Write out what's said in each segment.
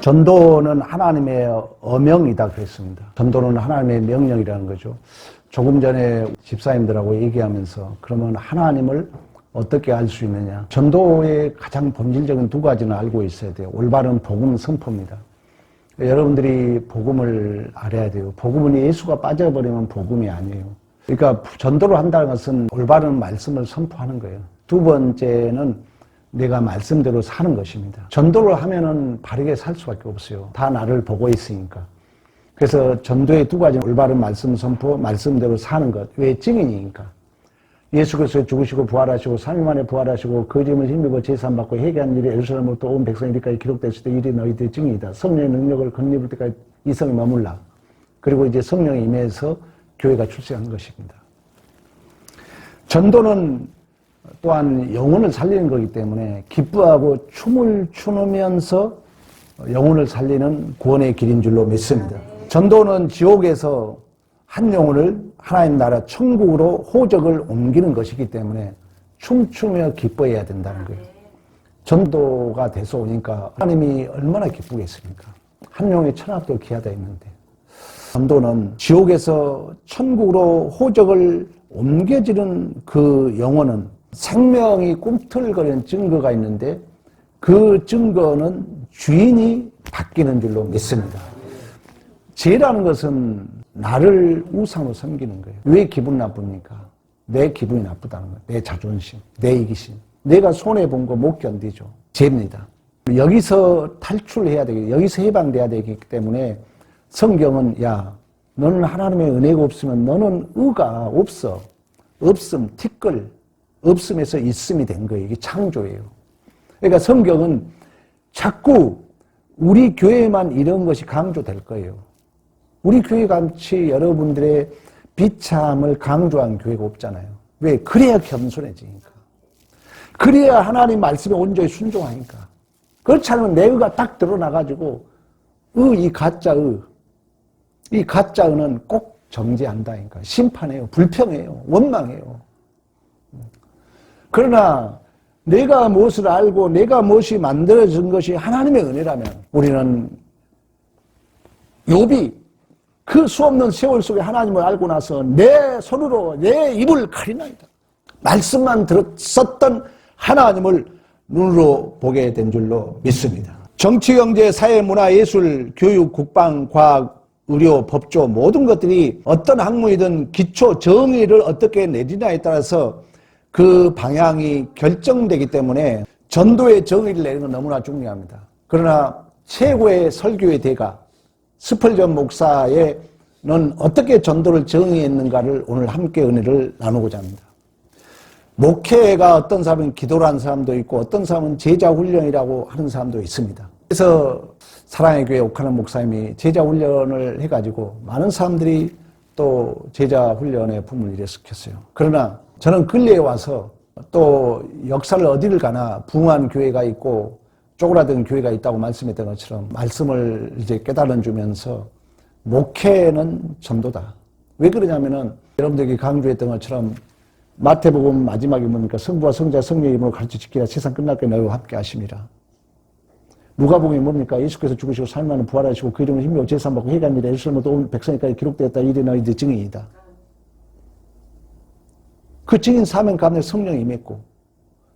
전도는 하나님의 어명이다 그랬습니다. 전도는 하나님의 명령이라는 거죠. 조금 전에 집사님들하고 얘기하면서 그러면 하나님을 어떻게 알 수 있느냐. 전도의 가장 본질적인 두 가지는 알고 있어야 돼요. 올바른 복음 선포입니다. 여러분들이 복음을 알아야 돼요. 복음은 예수가 빠져버리면 복음이 아니에요. 그러니까 전도를 한다는 것은 올바른 말씀을 선포하는 거예요. 두 번째는 내가 말씀대로 사는 것입니다. 전도를 하면은 바르게 살 수밖에 없어요. 다 나를 보고 있으니까. 그래서 전도의 두 가지는 올바른 말씀 선포, 말씀대로 사는 것. 왜? 증인이니까. 예수께서 죽으시고 부활하시고 3일 만에 부활하시고 그 이름을 힘입어 제사함받고 회개한 일이 예루살렘으로부터 온 백성이 이리까지 기록됐을 때 일이 너희들의 증인이다. 성령의 능력을 건립을 때까지 이 성이 머물라. 그리고 이제 성령이 임해서 교회가 출세한 것입니다. 전도는 또한 영혼을 살리는 거기 때문에 기뻐하고 춤을 추면서 영혼을 살리는 구원의 길인 줄로 믿습니다. 전도는 지옥에서 한 영혼을 하나님 나라 천국으로 호적을 옮기는 것이기 때문에 춤추며 기뻐해야 된다는 거예요. 전도가 돼서 오니까 하나님이 얼마나 기쁘겠습니까? 한 영혼이 천하도 귀하다 했는데 전도는 지옥에서 천국으로 호적을 옮겨지는 그 영혼은 생명이 꿈틀거리는 증거가 있는데 그 증거는 주인이 바뀌는 줄로 믿습니다. 죄라는 것은 나를 우상으로 섬기는 거예요. 왜 기분 나쁩니까? 내 기분이 나쁘다는 거예요. 내 자존심, 내 이기심. 내가 손해본 거 못 견디죠. 죄입니다. 여기서 탈출해야 되겠고 여기서 해방돼야 되기 때문에 성경은 야 너는 하나님의 은혜가 없으면 너는 의가 없어. 없음, 티끌. 없음에서 있음이 된 거예요. 이게 창조예요. 그러니까 성경은 자꾸 우리 교회만 이런 것이 강조될 거예요. 우리 교회 같이 여러분들의 비참을 강조한 교회가 없잖아요. 왜? 그래야 겸손해지니까. 그래야 하나님 말씀에 온전히 순종하니까. 그렇지 않으면 내 의가 딱 드러나가지고 이 가짜 이 가짜 의는 꼭 정죄한다니까. 심판해요. 불평해요. 원망해요. 그러나 내가 무엇을 알고 내가 무엇이 만들어진 것이 하나님의 은혜라면 우리는 욥이 그 수없는 세월 속에 하나님을 알고 나서 내 손으로 내 입을 가리나이다. 말씀만 들었었던 하나님을 눈으로 보게 된 줄로 믿습니다. 정치, 경제, 사회, 문화, 예술, 교육, 국방, 과학, 의료, 법조 모든 것들이 어떤 학문이든 기초 정의를 어떻게 내리냐에 따라서 그 방향이 결정되기 때문에 전도의 정의를 내는 건 너무나 중요합니다. 그러나 최고의 설교의 대가 스펄전 목사는 어떻게 전도를 정의했는가를 오늘 함께 은혜를 나누고자 합니다. 목회가 어떤 사람은 기도를 하는 사람도 있고 어떤 사람은 제자훈련이라고 하는 사람도 있습니다. 그래서 사랑의 교회 옥하는 목사님이 제자훈련을 해가지고 많은 사람들이 또 제자훈련에 품을 일으켰어요. 그러나 저는 근래에 와서 또 역사를 어디를 가나 부흥한 교회가 있고 쪼그라든 교회가 있다고 말씀했던 것처럼 말씀을 이제 깨달아 주면서 목회는 전도다. 왜 그러냐면은 여러분들이 강조했던 것처럼 마태복음 마지막에 뭡니까? 성부와 성자 성령의 이름으로 가르쳐 지키라 세상 끝날 때 너희와 함께 하심이라. 누가복음이 뭡니까? 예수께서 죽으시고 3일 만에 부활하시고 그 이름을 힘입어 제사함받고 회개한 일에 예루살렘으로부터 온 백성에까지 기록되었다. 이래 너희들 증인이다. 그 증인 사명 가운데 성령이 임했고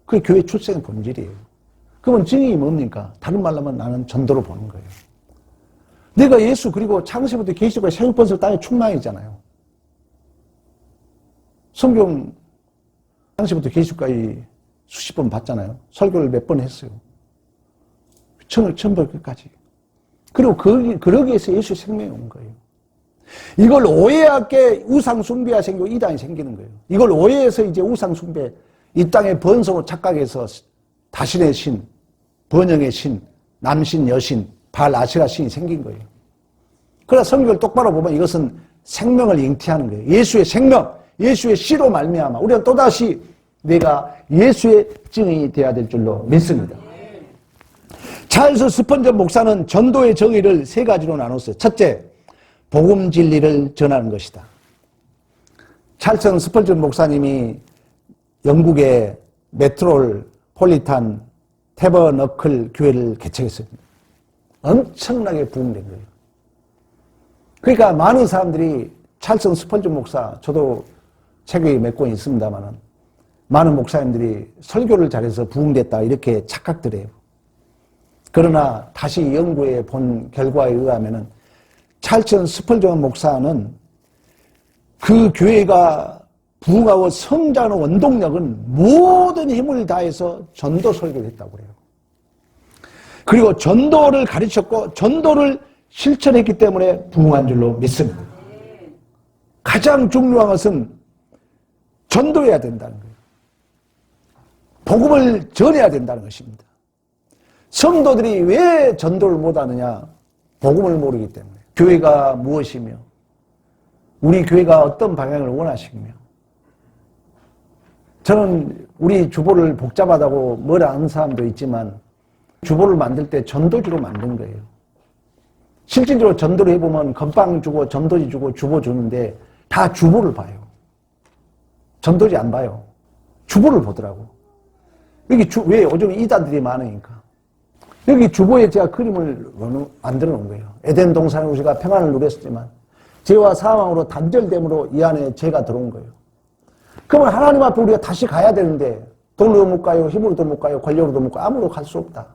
그게 교회 출생의 본질이에요. 그러면 증인이 뭡니까? 다른 말로 하면 나는 전도로 보는 거예요. 내가 예수 그리고 창세부터 계시록까지 세육번설 땅에 충만이잖아요. 성경 창세부터 계시록까지 수십 번 봤잖아요. 설교를 몇 번 했어요. 처음부터 끝까지. 그리고 그러기 위해서 예수의 생명이 온 거예요. 이걸 오해하게 우상숭배가 생기고 이단이 생기는 거예요. 이걸 오해해서 이제 우상숭배, 이 땅의 번성을 착각해서 다신의 신, 번영의 신, 남신, 여신, 발아시라 신이 생긴 거예요. 그러나 성경을 똑바로 보면 이것은 생명을 잉태하는 거예요. 예수의 생명, 예수의 씨로 말미암아 우리는 또다시 내가 예수의 증인이 되어야 될 줄로 믿습니다. 찰스 스펀전 목사는 전도의 정의를 세 가지로 나눴어요. 첫째, 복음 진리를 전하는 것이다. 찰스 스펄전 목사님이 영국의 메트로폴리탄 태버너클 교회를 개척했습니다. 엄청나게 부흥된 거예요. 그러니까 많은 사람들이 찰스 스펄전 목사, 저도 책이 몇 권 있습니다만은 많은 목사님들이 설교를 잘해서 부흥됐다 이렇게 착각들 해요. 그러나 다시 연구해 본 결과에 의하면은 찰스 스펄전 목사는 그 교회가 부흥하고 성장하는 원동력은 모든 힘을 다해서 전도 설교를 했다고 그래요. 그리고 전도를 가르쳤고 전도를 실천했기 때문에 부흥한 줄로 믿습니다. 가장 중요한 것은 전도해야 된다는 거예요. 복음을 전해야 된다는 것입니다. 성도들이 왜 전도를 못하느냐? 복음을 모르기 때문에. 교회가 무엇이며 우리 교회가 어떤 방향을 원하시며 저는 우리 주보를 복잡하다고 뭐라 하는 사람도 있지만 주보를 만들 때 전도지로 만든 거예요. 실질적으로 전도를 해보면 건빵 주고 전도지 주고 주보 주는데 다 주보를 봐요. 전도지 안 봐요. 주보를 보더라고. 여기 왜 요즘 이단들이 많으니까. 여기 주보에 제가 그림을 만들어 놓은 거예요. 에덴 동산에 우리가 평안을 누렸지만 죄와 사망으로 단절됨으로 이 안에 죄가 들어온 거예요. 그러면 하나님 앞에 우리가 다시 가야 되는데 돈으로 못 가요, 힘으로도 못 가요, 권력으로도 못 가요, 아무로 갈 수 없다.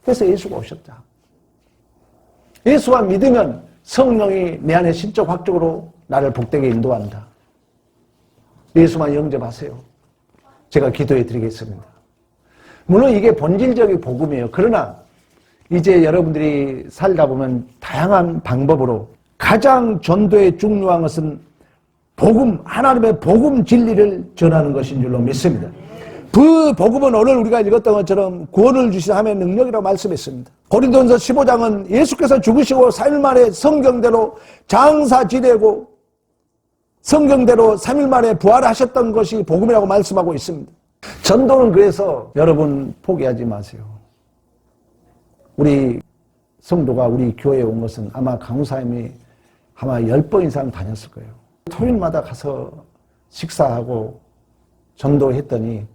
그래서 예수가 오셨다. 예수와 믿으면 성령이 내 안에 신적 확적으로 나를 복되게 인도한다. 예수만 영접하세요. 제가 기도해 드리겠습니다. 물론 이게 본질적인 복음이에요. 그러나 이제 여러분들이 살다 보면 다양한 방법으로 가장 전도에 중요한 것은 복음, 하나님의 복음 진리를 전하는 것인 줄로 믿습니다. 그 복음은 오늘 우리가 읽었던 것처럼 구원을 주신 하나님의 능력이라고 말씀했습니다. 고린도전서 15장은 예수께서 죽으시고 3일 만에 성경대로 장사 지내고 성경대로 3일 만에 부활하셨던 것이 복음이라고 말씀하고 있습니다. 전도는 그래서 여러분 포기하지 마세요. 우리 성도가 우리 교회에 온 것은 아마 강사님이 아마 10번 이상 다녔을 거예요. 토요일마다 가서 식사하고 전도했더니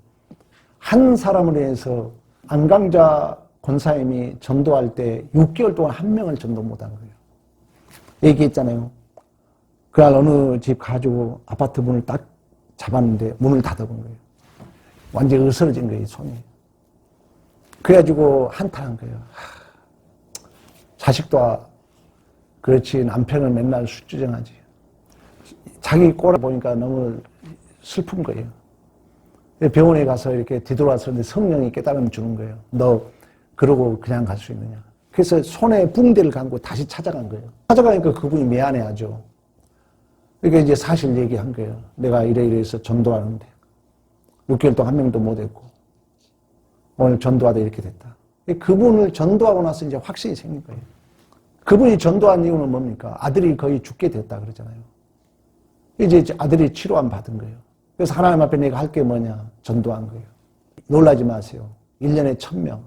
한 사람을 위해서 안강자 권사님이 전도할 때 6개월 동안 한 명을 전도 못한 거예요. 얘기했잖아요. 그날 어느 집 가지고 아파트 문을 딱 잡았는데 문을 닫아본 거예요. 완전히 으스러진 거예요, 손이. 그래가지고 한탄한 거예요. 자식도 그렇지, 남편은 맨날 술주정하지. 자기 꼴을 보니까 너무 슬픈 거예요. 병원에 가서 이렇게 뒤돌아서는데 성령이 깨달음 주는 거예요. 너 그러고 그냥 갈 수 있느냐. 그래서 손에 붕대를 감고 다시 찾아간 거예요. 찾아가니까 그분이 미안해하죠. 그러니까 이제 사실 얘기한 거예요. 내가 이래서 전도하는데 6개월 동안 한 명도 못 했고 오늘 전도하다 이렇게 됐다. 그분을 전도하고 나서 이제 확신이 생긴 거예요. 그분이 전도한 이유는 뭡니까? 아들이 거의 죽게 됐다 그러잖아요. 이제 아들이 치료함 받은 거예요. 그래서 하나님 앞에 내가 할 게 뭐냐? 전도한 거예요. 놀라지 마세요. 1년에 1000명.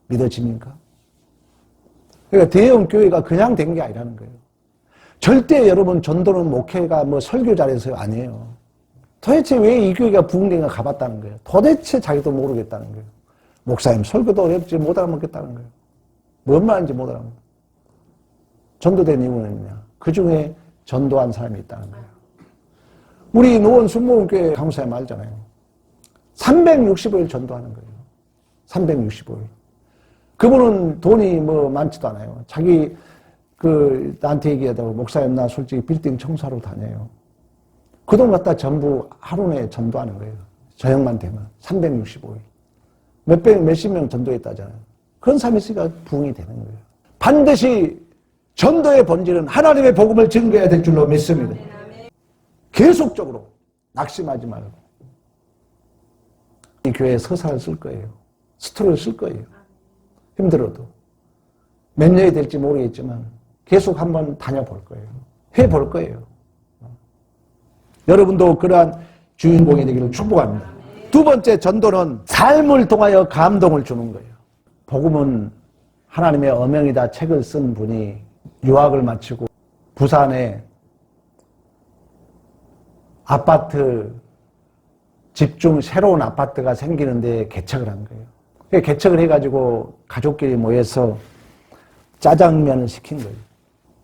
믿어집니까? 그러니까 대형 교회가 그냥 된 게 아니라는 거예요. 절대 여러분 전도는 목회가 뭐 설교 잘해서 아니에요. 도대체 왜 이 교회가 부흥된가 가봤다는 거예요. 도대체 자기도 모르겠다는 거예요. 목사님 설교도 어렵지 못 알아먹겠다는 거예요. 뭔 말인지 못 알아먹어요. 전도된 이유는 뭐냐? 그 중에 전도한 사람이 있다는 거예요. 우리 노원 순복음교회 강사님 알잖아요. 365일 전도하는 거예요. 365일. 그분은 돈이 뭐 많지도 않아요. 자기 나한테 얘기하다가 목사님 나 솔직히 빌딩 청소하러 다녀요. 그 돈 갖다 전부 하루 내에 전도하는 거예요. 저녁만 되면 365일. 몇십 명 전도했다잖아요. 그런 사람이 있으니까 부흥이 되는 거예요. 반드시 전도의 본질은 하나님의 복음을 증거해야 될 줄로 믿습니다. 계속적으로 낙심하지 말고 이 교회에 서사를 쓸 거예요. 스토리를 쓸 거예요. 힘들어도 몇 년이 될지 모르겠지만 계속 한번 다녀볼 거예요. 해볼 거예요. 여러분도 그러한 주인공이 되기를 축복합니다. 두 번째 전도는 삶을 통하여 감동을 주는 거예요. 복음은 하나님의 어명이다 책을 쓴 분이 유학을 마치고 부산에 아파트 집중 새로운 아파트가 생기는데 개척을 한 거예요. 개척을 해가지고 가족끼리 모여서 짜장면을 시킨 거예요.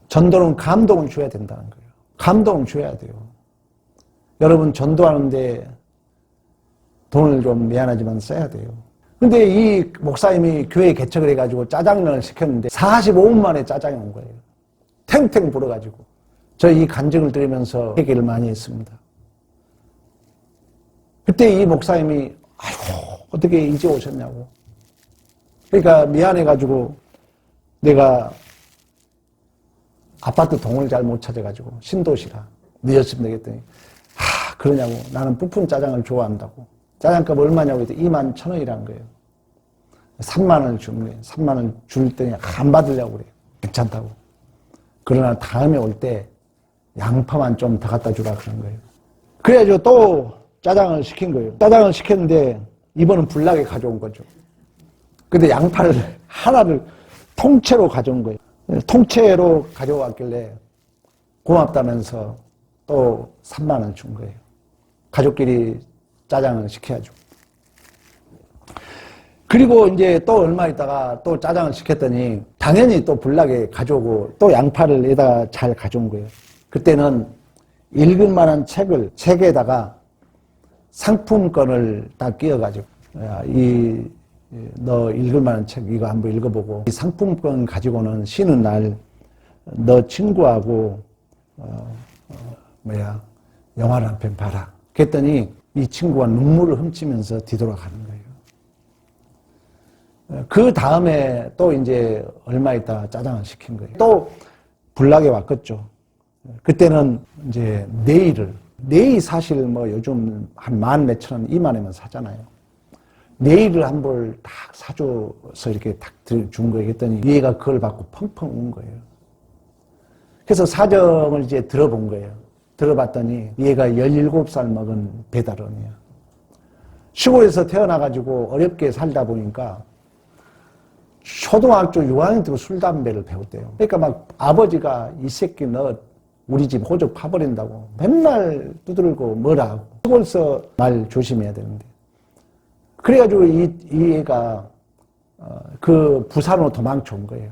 전도는 감동을 줘야 된다는 거예요. 감동을 줘야 돼요. 여러분 전도하는데 돈을 좀 미안하지만 써야 돼요. 근데 이 목사님이 교회 개척을 해가지고 짜장면을 시켰는데 45분 만에 짜장이 온 거예요. 탱탱 불어가지고. 저 이 간증을 들으면서 회개를 많이 했습니다. 그때 이 목사님이 아이고 어떻게 이제 오셨냐고. 그러니까 미안해가지고 내가 아파트 동을 잘 못 찾아가지고 신도시라 늦었으면 되겠더니 그러냐고. 나는 부푼 짜장을 좋아한다고. 짜장값 얼마냐고 했더니 21,000원이란 거예요. 3만 원을 주는 거예요. 3만 원 줄 때니 안 받으려고 그래요. 괜찮다고. 그러나 다음에 올 때 양파만 좀 더 갖다 주라 그런 거예요. 그래가지고 또 짜장을 시킨 거예요. 짜장을 시켰는데 이번은 불나게 가져온 거죠. 근데 양파를 하나를 통째로 가져온 거예요. 통째로 가져왔길래 고맙다면서 또 3만 원 준 거예요. 가족끼리 짜장을 시켜야죠. 그리고 이제 또 얼마 있다가 또 짜장을 시켰더니 당연히 또 불나게 가져오고 또 양파를 여기다가 잘 가져온 거예요. 그때는 읽을 만한 책을 3개에다가 상품권을 딱 끼워가지고 너 읽을 만한 책 이거 한번 읽어보고 이 상품권 가지고는 쉬는 날 너 친구하고 영화를 한 편 봐라. 그랬더니 이 친구가 눈물을 훔치면서 뒤돌아가는 거예요. 그 다음에 또 이제 얼마 있다 짜장을 시킨 거예요. 또 불나게 왔겠죠. 그때는 이제 네일 사실 뭐 요즘 한 10,000몇천 원, 2만 원이면 사잖아요. 네일을 한 벌 딱 사줘서 이렇게 딱 준 거예요. 그랬더니 얘가 그걸 받고 펑펑 운 거예요. 그래서 사정을 이제 들어본 거예요. 들어봤더니 얘가 17살 먹은 배달원이야. 시골에서 태어나가지고 어렵게 살다 보니까 초등학교 6학년 때부터 술, 담배를 배웠대요. 그러니까 막 아버지가 이 새끼 너 우리 집 호적 파버린다고 맨날 두드리고 뭐라 하고 시골에서 말 조심해야 되는데 그래가지고 이 애가 그 부산으로 도망쳐 온 거예요.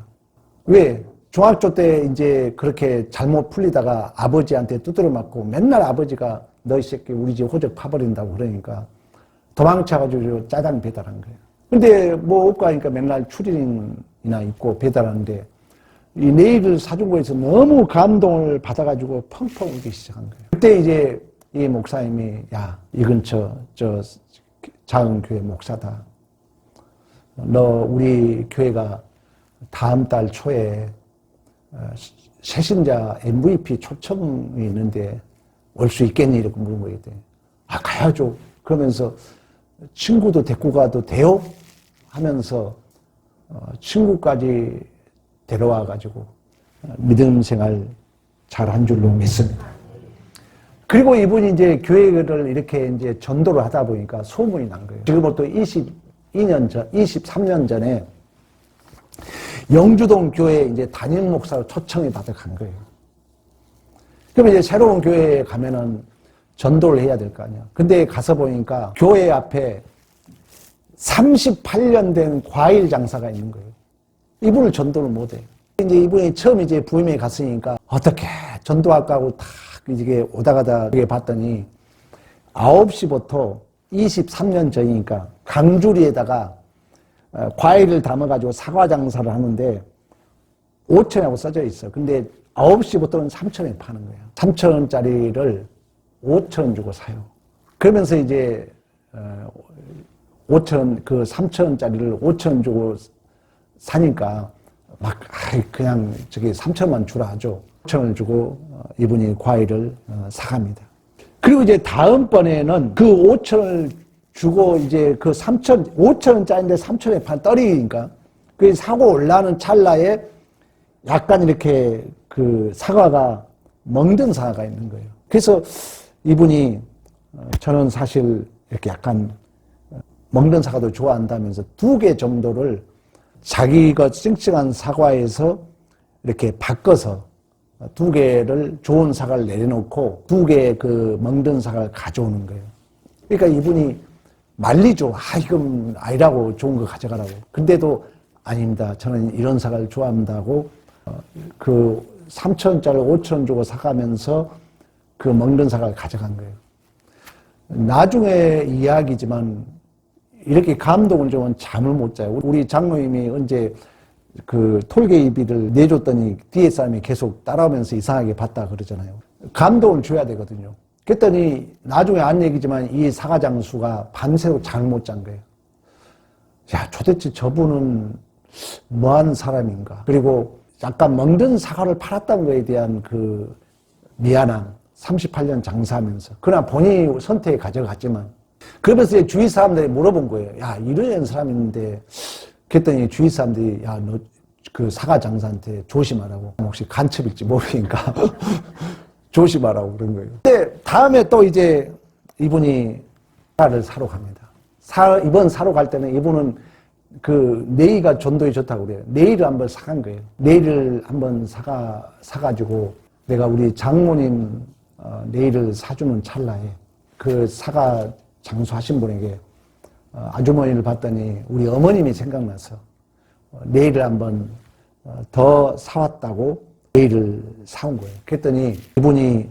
왜? 중학교 때 이제 그렇게 잘못 풀리다가 아버지한테 두드려 맞고 맨날 아버지가 너 이 새끼 우리 집 호적 파버린다고 그러니까 도망쳐가지고 짜장 배달한 거예요. 근데 뭐 없고 하니까 맨날 추리닝이나 입고 배달하는데 이 네일을 사준 거에서 너무 감동을 받아가지고 펑펑 울기 시작한 거예요. 그때 이제 이 목사님이 야, 이 근처 저 작은 교회 목사다. 너 우리 교회가 다음 달 초에 새신자 MVP 초청이 있는데 올 수 있겠니? 이렇게 물은 거예요. 가야죠. 그러면서 친구도 데리고 가도 돼요? 하면서 친구까지 데려와가지고 믿음 생활 잘 한 줄로 믿습니다. 그리고 이분이 이제 교회를 이렇게 이제 전도를 하다 보니까 소문이 난 거예요. 지금부터 23년 전에 영주동 교회에 이제 담임 목사로 초청이 받아 간 거예요. 그러면 이제 새로운 교회에 가면은 전도를 해야 될 거 아니야. 근데 가서 보니까 교회 앞에 38년 된 과일 장사가 있는 거예요. 이분을 전도를 못 해요. 이제 이분이 처음 이제 부임에 갔으니까 어떻게 전도할까 딱 이게 오다 가다 봤더니 9시부터 23년 전이니까 강주리에다가 과일을 담아가지고 사과 장사를 하는데 5천이라고 써져 있어. 근데 9시부터는 3천에 파는 거예요. 3천원짜리를 5천원 주고 사요. 그러면서 이제 5천원, 그 3천원짜리를 5천원 주고 사니까 막 그냥 저기 3천원만 주라 하죠. 5천원을 주고 이분이 과일을 사갑니다. 그리고 이제 다음번에는 그 5천원을 주고 이제 그 5천원짜리인데 3천원에 판 떨이니까 그 사고 올라오는 찰나에 약간 이렇게 그 사과가 멍든 사과가 있는 거예요. 그래서 이분이 저는 사실 이렇게 약간 먹는 사과도 좋아한다면서 2개 정도를 자기가 찡찡한 사과에서 이렇게 바꿔서 2개를 좋은 사과를 내려놓고 2개의 그 먹는 사과를 가져오는 거예요. 그러니까 이분이 말리죠. 이건 아니라고 좋은 거 가져가라고. 근데도 아닙니다. 저는 이런 사과를 좋아합니다고 그 3,000원짜리 5,000원 주고 사가면서 그 먹는 사과를 가져간 거예요. 나중에 이야기지만 이렇게 감동을 주면 잠을 못 자요. 우리 장로님이 언제 그 톨게이비를 내줬더니 뒤에 사람이 계속 따라오면서 이상하게 봤다 그러잖아요. 감동을 줘야 되거든요. 그랬더니 나중에 안 얘기지만 이 사과장수가 밤새도록 잠을 못 잔 거예요. 야, 도대체 저분은 뭐하는 사람인가. 그리고 약간 먹는 사과를 팔았다는 거에 대한 그 미안함. 38년 장사하면서. 그러나 본인이 선택에 가져갔지만. 그러면서 주위 사람들이 물어본 거예요. 야, 이런 사람이 있는데. 그랬더니 주위 사람들이 야, 너 그 사과 장사한테 조심하라고. 혹시 간첩일지 모르니까 조심하라고 그런 거예요. 근데 다음에 또 이제 이분이 사과를 사러 갑니다. 이번 사러 갈 때는 이분은 그 네이가 전도에 좋다고 그래요. 네이를 한번 사간 거예요. 네이를 한번 사가지고 내가 우리 장모님 네이를 사주는 찰나에 그 사과 장수하신 분에게 아주머니를 봤더니 우리 어머님이 생각나서 네이를 한번 더 사왔다고 네이를 사온 거예요. 그랬더니 이분이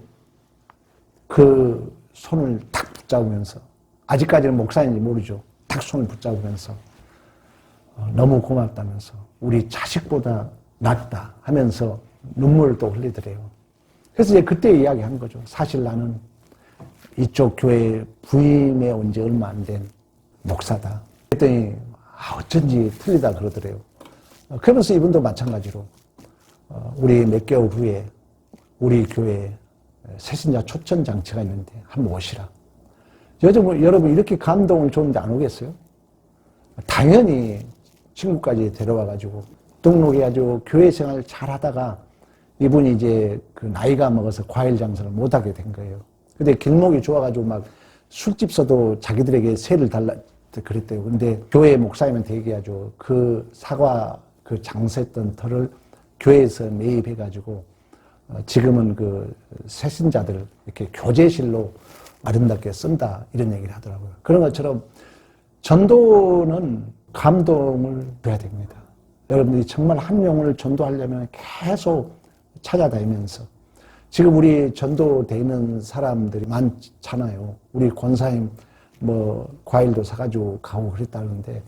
그 손을 탁 붙잡으면서 아직까지는 목사인지 모르죠. 탁 손을 붙잡으면서 너무 고맙다면서 우리 자식보다 낫다 하면서 눈물을 또 흘리더래요. 그래서 이제 그때 이야기한 거죠. 사실 나는 이쪽 교회 부임해 온 지 얼마 안 된 목사다. 그랬더니 어쩐지 틀리다 그러더래요. 그러면서 이분도 마찬가지로 우리 몇 개월 후에 우리 교회에 새신자 초청 장치가 있는데 한번 오시라. 여러분 이렇게 감동을 줬는데 안 오겠어요? 당연히 친구까지 데려와가지고 등록해가지고 교회 생활을 잘 하다가 이분이 이제 그 나이가 먹어서 과일 장사를 못하게 된 거예요. 근데 길목이 좋아가지고 막 술집서도 자기들에게 세를 달라 그랬대요. 근데 교회 목사님한테 얘기하죠. 그 사과 그 장사했던 터를 교회에서 매입해가지고 지금은 그 새신자들 이렇게 교제실로 아름답게 쓴다 이런 얘기를 하더라고요. 그런 것처럼 전도는 감동을 줘야 됩니다. 여러분들이 정말 한 영혼을 전도하려면 계속 찾아다니면서 지금 우리 전도되어 있는 사람들이 많잖아요. 우리 권사님 뭐 과일도 사가지고 가고 그랬다는데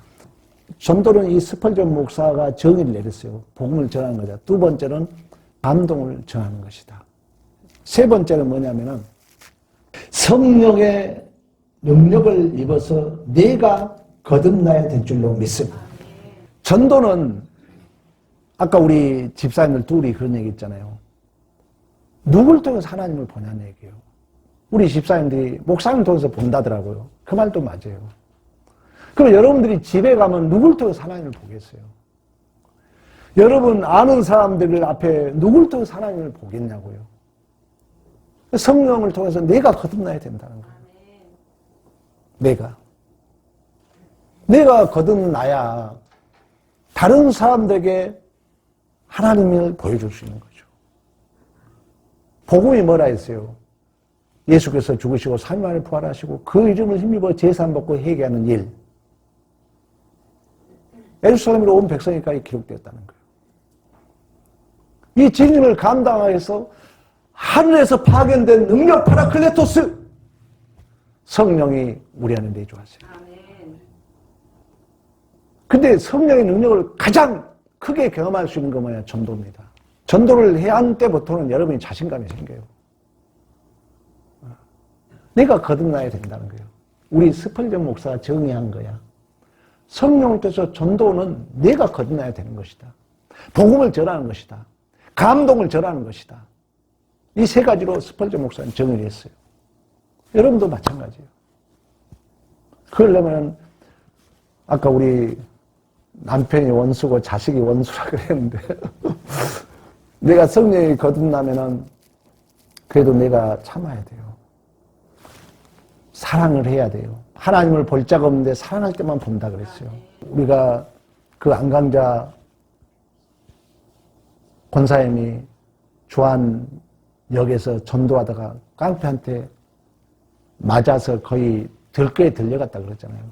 전도는 이 스펄전 목사가 정의를 내렸어요. 복음을 전하는 거죠. 두 번째는 감동을 전하는 것이다. 세 번째는 뭐냐면은 성령의 능력을 입어서 내가 거듭나야 될 줄로 믿습니다. 전도는 아까 우리 집사님들 둘이 그런 얘기 있잖아요. 누굴 통해서 하나님을 보냐는 얘기예요. 우리 집사님들이 목사님 통해서 본다더라고요. 그 말도 맞아요. 그럼 여러분들이 집에 가면 누굴 통해서 하나님을 보겠어요? 여러분 아는 사람들 앞에 누굴 통해서 하나님을 보겠냐고요. 성령을 통해서 내가 거듭나야 된다는 거예요. 내가 거듭나야 다른 사람들에게 하나님을 보여줄 수 있는 거죠. 복음이 뭐라 했어요? 예수께서 죽으시고 3일 만에 부활하시고 그 이름을 힘입어 제사받고 회개하는 일. 예루살렘으로 온 백성에까지 기록되었다는 거예요. 이 진리를 감당하여서 하늘에서 파견된 능력 파라클레토스 성령이 우리 안에 내주하세요. 근데 성령의 능력을 가장 크게 경험할 수 있는 거 뭐냐? 전도입니다. 전도를 해야 할 때부터는 여러분이 자신감이 생겨요. 내가 거듭나야 된다는 거예요. 우리 스펄전 목사가 정의한 거야. 성령을 통해서 전도는 내가 거듭나야 되는 것이다. 복음을 전하는 것이다. 감동을 전하는 것이다. 이 세 가지로 스펄전 목사는 정의를 했어요. 여러분도 마찬가지예요. 그러려면 아까 우리 남편이 원수고 자식이 원수라 그랬는데 내가 성령이 거듭나면은 그래도 내가 참아야 돼요. 사랑을 해야 돼요. 하나님을 볼 자가 없는데 사랑할 때만 본다 그랬어요. 우리가 그 안강자 권사님이 주안역에서 전도하다가 깡패한테 맞아서 거의 들거에 들려갔다 그랬잖아요.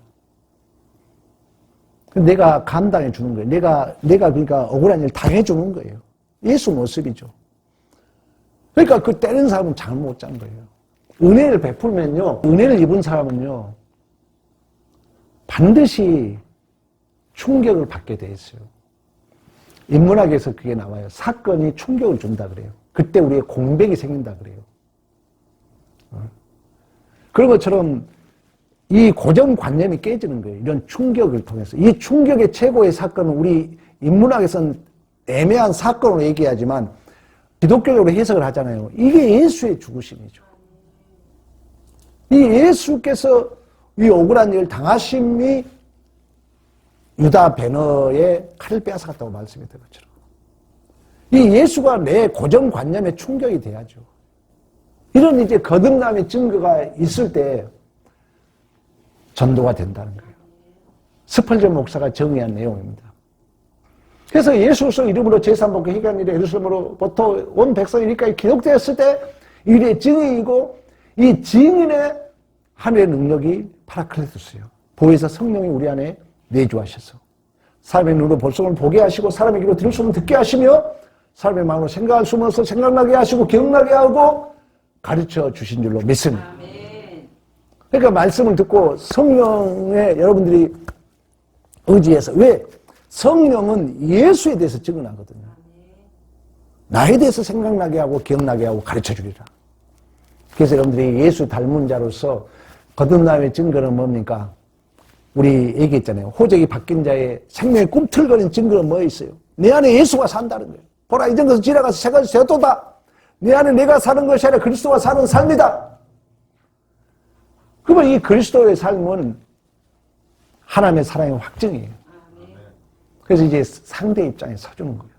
내가 감당해 주는 거예요. 내가 그러니까 억울한 일을 당해 주는 거예요. 예수 모습이죠. 그러니까 그 때리는 사람은 잠을 못 잔 거예요. 은혜를 베풀면요, 은혜를 입은 사람은요, 반드시 충격을 받게 돼 있어요. 인문학에서 그게 나와요. 사건이 충격을 준다 그래요. 그때 우리의 공백이 생긴다 그래요. 그런 것처럼 이 고정관념이 깨지는 거예요. 이런 충격을 통해서. 이 충격의 최고의 사건은 우리 인문학에서는 애매한 사건으로 얘기하지만 기독교적으로 해석을 하잖아요. 이게 예수의 죽으심이죠. 이 예수께서 이 억울한 일을 당하심이 유다 배너의 칼을 빼앗아갔다고 말씀했던 것처럼 이 예수가 내 고정관념에 충격이 돼야죠. 이런 이제 거듭남의 증거가 있을 때 전도가 된다는 거예요. 스펄전 목사가 정의한 내용입니다. 그래서 예수의 이름으로 제3복과 희관일에 예루살렘으로부터 온 백성이 이리까지 기록되었을 때 이게 증인이고 이 증인의 하늘의 능력이 파라클레토스예요. 보혜사 성령이 우리 안에 내주하셔서 사람의 눈으로 볼 수는 보게 하시고 사람의 귀로 들을 수는 듣게 하시며 사람의 마음으로 생각할 수는 없어 생각나게 하시고 기억나게 하고 가르쳐 주신 줄로 믿습니다. 그러니까 말씀을 듣고 성령에 여러분들이 의지해서 왜? 성령은 예수에 대해서 증언하거든요. 나에 대해서 생각나게 하고 기억나게 하고 가르쳐 주리라. 그래서 여러분들이 예수 닮은 자로서 거듭남의 증거는 뭡니까? 우리 얘기했잖아요. 호적이 바뀐 자의 생명의 꿈틀거리는 증거는 뭐 있어요? 내 안에 예수가 산다는 거예요. 보라 이전 것은 지나가서 새 것이 되었도다. 내 안에 내가 사는 것이 아니라 그리스도가 사는 삶이다. 그러면 이 그리스도의 삶은 하나님의 사랑의 확증이에요. 그래서 이제 상대 입장에 서주는 거예요.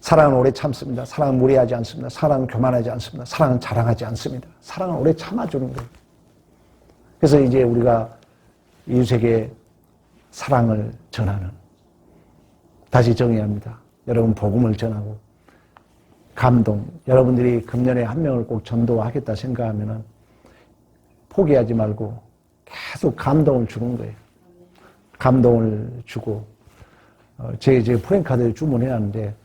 사랑은 오래 참습니다. 사랑은 무례하지 않습니다. 사랑은 교만하지 않습니다. 사랑은 자랑하지 않습니다. 사랑은 오래 참아주는 거예요. 그래서 이제 우리가 이웃에게 사랑을 전하는, 다시 정의합니다. 여러분 복음을 전하고 감동, 여러분들이 금년에 한 명을 꼭 전도하겠다 생각하면은 포기하지 말고 계속 감동을 주는 거예요. 감동을 주고 제 프랭카드 주문해놨는데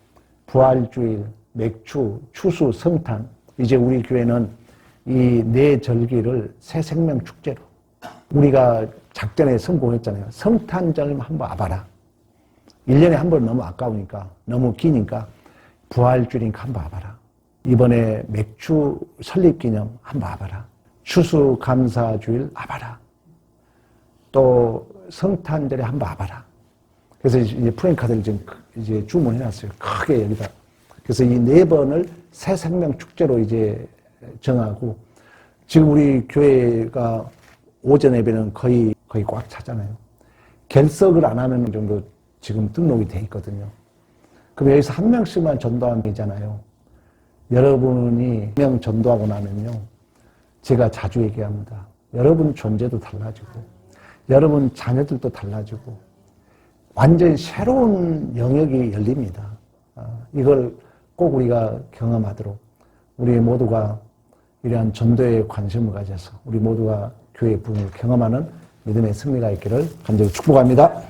부활주일, 맥주, 추수, 성탄 이제 우리 교회는 이 네 절기를 새 생명 축제로 우리가 작전에 성공했잖아요. 성탄절 한번 와봐라. 1년에 한 번 너무 아까우니까 너무 기니까 부활주일이니까 한번 와봐라. 이번에 맥주 설립기념 한번 와봐라. 추수감사주일 와봐라. 또 성탄절에 한번 와봐라. 그래서 이제 프랭카드를 지금 이제 주문해놨어요. 크게 여기다. 그래서 이 네 번을 새 생명 축제로 이제 정하고 지금 우리 교회가 오전 예배는 거의 꽉 차잖아요. 결석을 안 하는 정도 지금 등록이 돼 있거든요. 그럼 여기서 한 명씩만 전도하면 되잖아요. 여러분이 한 명 전도하고 나면요. 제가 자주 얘기합니다. 여러분 존재도 달라지고 여러분 자녀들도 달라지고 완전히 새로운 영역이 열립니다. 이걸 꼭 우리가 경험하도록 우리 모두가 이러한 전도에 관심을 가져서 우리 모두가 교회의 부흥을 경험하는 믿음의 승리가 있기를 간절히 축복합니다.